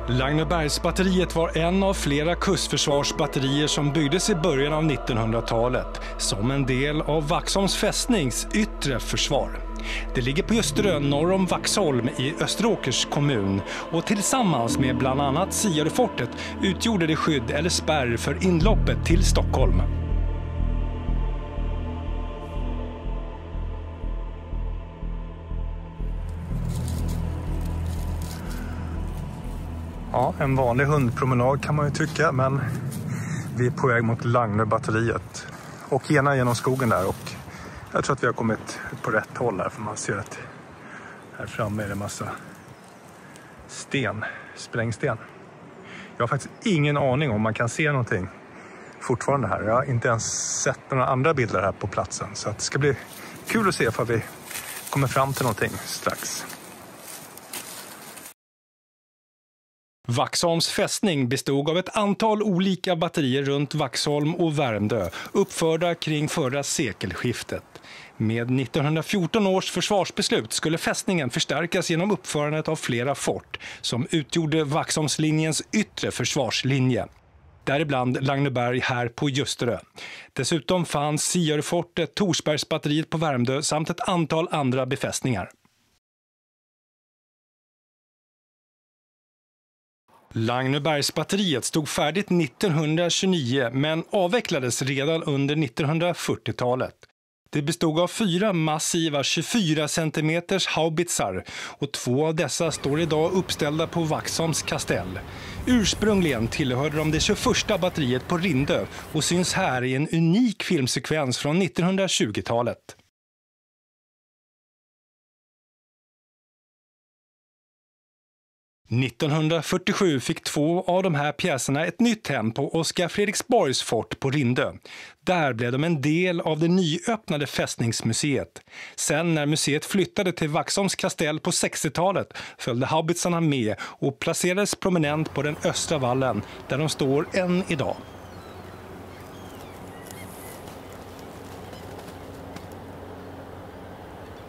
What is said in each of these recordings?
Lagnebergsbatteriet var en av flera kustförsvarsbatterier som byggdes i början av 1900-talet som en del av Vaxholms fästnings yttre försvar. Det ligger på Ljusterö norr om Vaxholm i Österåkers kommun och tillsammans med bland annat Siarefortet utgjorde det skydd eller spärr för inloppet till Stockholm. Ja, en vanlig hundpromenad kan man ju tycka, men vi är på väg mot Lagnebatteriet och gärna genom skogen där, och jag tror att vi har kommit på rätt håll här, för man ser att här framme är det en massa sprängsten. Jag har faktiskt ingen aning om man kan se någonting fortfarande här. Jag har inte ens sett några andra bilder här på platsen, så att det ska bli kul att se ifall vi kommer fram till någonting strax. Vaxholms fästning bestod av ett antal olika batterier runt Vaxholm och Värmdö, uppförda kring förra sekelskiftet. Med 1914 års försvarsbeslut skulle fästningen förstärkas genom uppförandet av flera fort som utgjorde Vaxholmslinjens yttre försvarslinje. Däribland Lagneberg här på Ljusterö. Dessutom fanns Siarefortet, Torsbergsbatteriet på Värmdö samt ett antal andra befästningar. Lagnebergsbatteriet stod färdigt 1929 men avvecklades redan under 1940-talet. Det bestod av 4 massiva 24 cm haubitsar och 2 av dessa står idag uppställda på Vaxholms kastell. Ursprungligen tillhörde de det 21:a batteriet på Rindö och syns här i en unik filmsekvens från 1920-talet. År 1947 fick 2 av de här pjäserna ett nytt hem på Oskar Fredriksborgs fort på Rindö. Där blev de en del av det nyöppnade fästningsmuseet. Sen när museet flyttade till Vaxholms kastell på 60-talet följde haubitsarna med och placerades prominent på den östra vallen där de står än idag.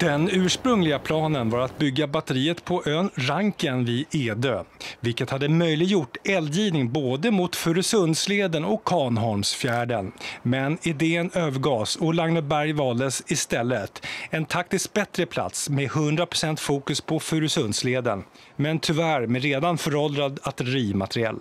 Den ursprungliga planen var att bygga batteriet på ön Ranken vid Edö, vilket hade möjliggjort eldgivning både mot Furusundsleden och Kanholmsfjärden. Men idén övergavs och Lagneberg valdes istället. En taktiskt bättre plats med 100% fokus på Furusundsleden, men tyvärr med redan föråldrad artillerimateriel.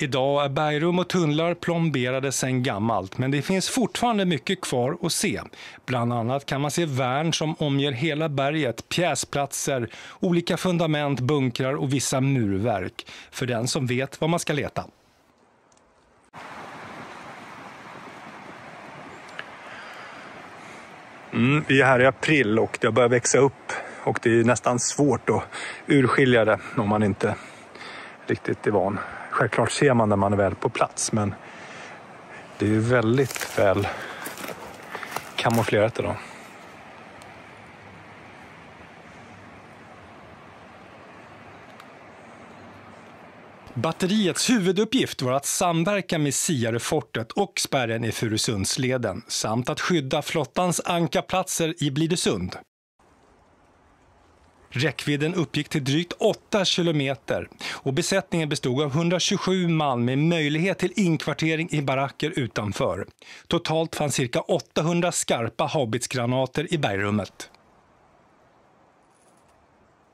Idag är bergrum och tunnlar plomberade sedan gammalt, men det finns fortfarande mycket kvar att se. Bland annat kan man se värn som omger hela berget, pjäsplatser, olika fundament, bunkrar och vissa murverk. För den som vet vad man ska leta. Vi är här i april och det har börjat växa upp. Och det är nästan svårt att urskilja det om man inte riktigt är van. Självklart ser man när man är väl på plats, men det är ju väldigt väl kamouflerat idag. Batteriets huvuduppgift var att samverka med Siarefortet och spärren i Furusundsleden samt att skydda flottans ankarplatser i Blidösund. Räckvidden uppgick till drygt 8 kilometer och besättningen bestod av 127 man med möjlighet till inkvartering i baracker utanför. Totalt fanns cirka 800 skarpa haubitsgranater i bergrummet.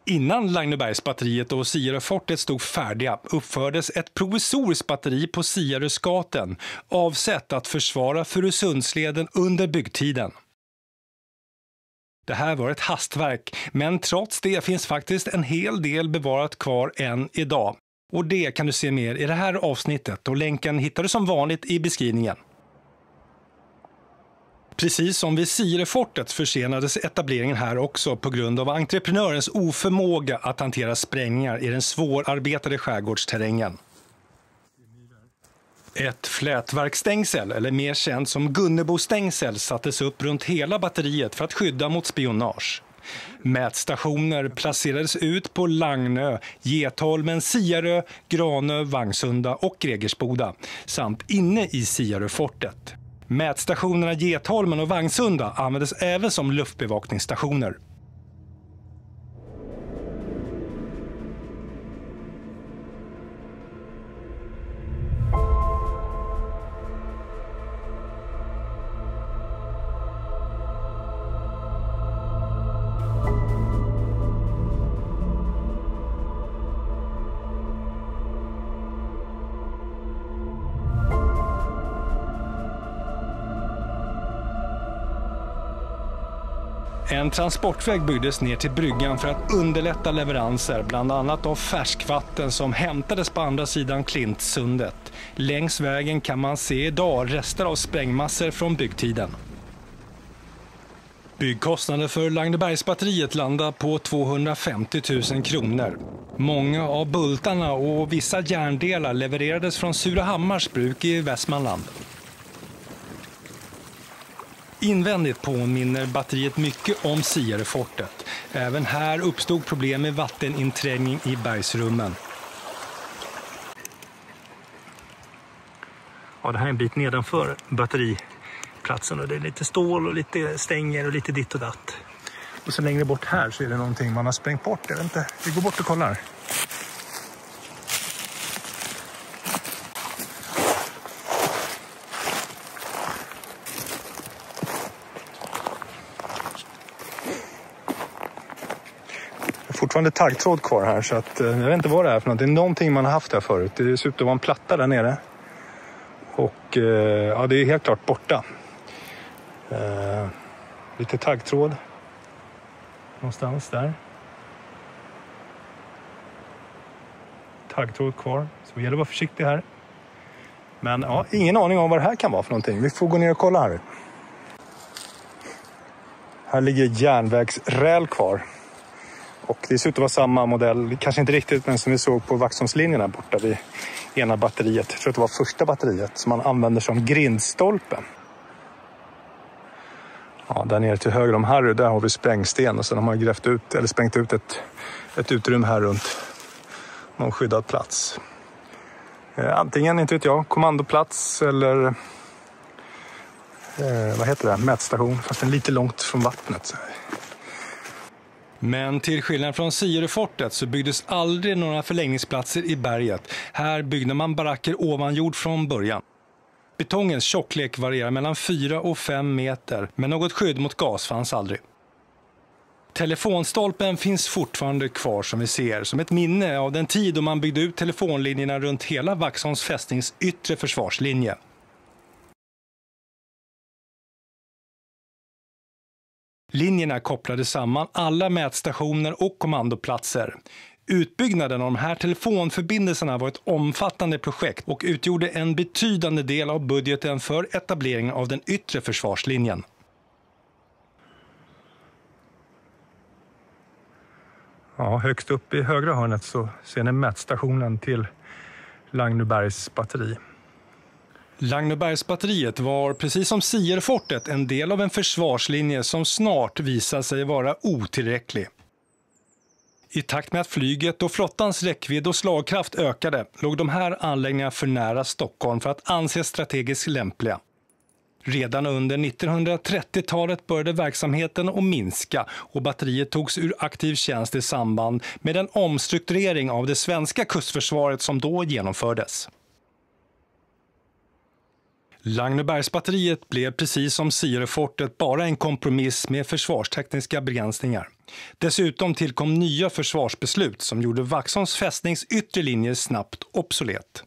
Innan Lagnebergsbatteriet och Siarefortet stod färdiga uppfördes ett provisoriskt batteri på Siaröskaten avsett att försvara Furusundsleden under byggtiden. Det här var ett hastverk, men trots det finns faktiskt en hel del bevarat kvar än idag. Och det kan du se mer i det här avsnittet och länken hittar du som vanligt i beskrivningen. Precis som vid Siarefortet försenades etableringen här också på grund av entreprenörens oförmåga att hantera sprängningar i den svårarbetade skärgårdsterrängen. Ett flätverkstängsel, eller mer känt som Gunnebostängsel, sattes upp runt hela batteriet för att skydda mot spionage. Mätstationer placerades ut på Lagnö, Getholmen, Siarö, Granö, Vangsunda och Gregersboda samt inne i Siarefortet. Mätstationerna Getholmen och Vangsunda användes även som luftbevakningsstationer. En transportväg byggdes ner till bryggan för att underlätta leveranser, bland annat av färskvatten som hämtades på andra sidan Klintsundet. Längs vägen kan man se idag rester av sprängmassor från byggtiden. Byggkostnaden för Lagnebergsbatteriet landar på 250 000 kronor. Många av bultarna och vissa järndelar levererades från Surahammars bruk i Västmanland. Invändigt påminner batteriet mycket om Sierrefortet. Även här uppstod problem med vatteninträngning i bergsrummen. Ja, det här är en bit nedanför batteriplatsen och det är lite stål och lite stänger och lite ditt och datt. Och så längre bort här så är det någonting man har sprängt bort. Jag vet inte. Vi går bort och kollar. Fortfarande taggtråd kvar här så att jag vet inte vad det är för något. Det är någonting man har haft här förut. Det ser ut att vara en platta där nere. Och ja, det är helt klart borta. Lite taggtråd. Någonstans där. Taggtråd kvar. Så vi gäller att vara försiktig här. Men ja, ingen aning om vad det här kan vara för någonting. Vi får gå ner och kolla här. Här ligger järnvägsräl kvar. Och det ser ut att vara samma modell, kanske inte riktigt, men som vi såg på Vaxholmslinjen här borta vid ena batteriet. Jag tror att det var första batteriet som man använder som grindstolpe. Ja, där nere till höger om Harry, där har vi sprängsten och sen har man grävt ut, eller sprängt ut ett utrymme här runt någon skyddad plats. Antingen, inte vet jag, kommandoplats eller vad heter det, mätstation, fast den är lite långt från vattnet. Men till skillnad från Sierrefortet så byggdes aldrig några förlängningsplatser i berget. Här byggde man baracker ovan jord från början. Betongens tjocklek varierar mellan 4 och 5 meter, men något skydd mot gas fanns aldrig. Telefonstolpen finns fortfarande kvar som vi ser, som ett minne av den tid då man byggde ut telefonlinjerna runt hela Vaxholms fästnings yttre försvarslinje. Linjerna kopplade samman alla mätstationer och kommandoplatser. Utbyggnaden av de här telefonförbindelserna var ett omfattande projekt och utgjorde en betydande del av budgeten för etableringen av den yttre försvarslinjen. Ja, högst upp i högra hörnet så ser ni mätstationen till Lagnebergs batteri. Lagnebergsbatteriet var precis som Sierrefortet en del av en försvarslinje som snart visade sig vara otillräcklig. I takt med att flyget och flottans räckvidd och slagkraft ökade låg de här anläggningarna för nära Stockholm för att anses strategiskt lämpliga. Redan under 1930-talet började verksamheten att minska och batteriet togs ur aktiv tjänst i samband med den omstrukturering av det svenska kustförsvaret som då genomfördes. Lagnebergsbatteriet blev precis som Sierrefortet bara en kompromiss med försvarstekniska begränsningar. Dessutom tillkom nya försvarsbeslut som gjorde Vaxholms fästnings yttre linjer snabbt obsolet.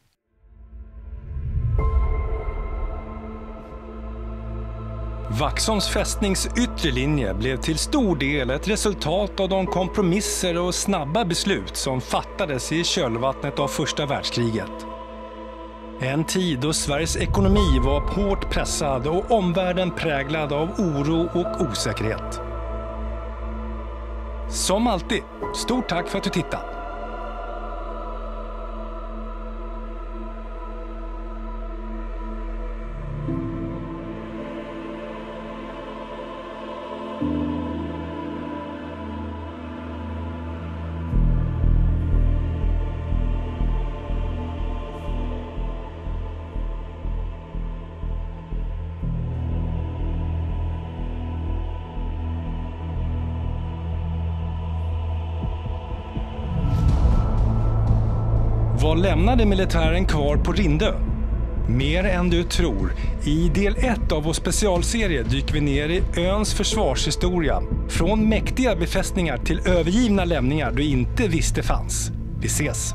Vaxholms fästnings yttre linje blev till stor del ett resultat av de kompromisser och snabba beslut som fattades i kölvattnet av första världskriget. En tid då Sveriges ekonomi var hårt pressad och omvärlden präglad av oro och osäkerhet. Som alltid, stort tack för att du tittade! Vad lämnade militären kvar på Rindö? Mer än du tror. I del 1 av vår specialserie dyker vi ner i öns försvarshistoria. Från mäktiga befästningar till övergivna lämningar du inte visste fanns. Vi ses!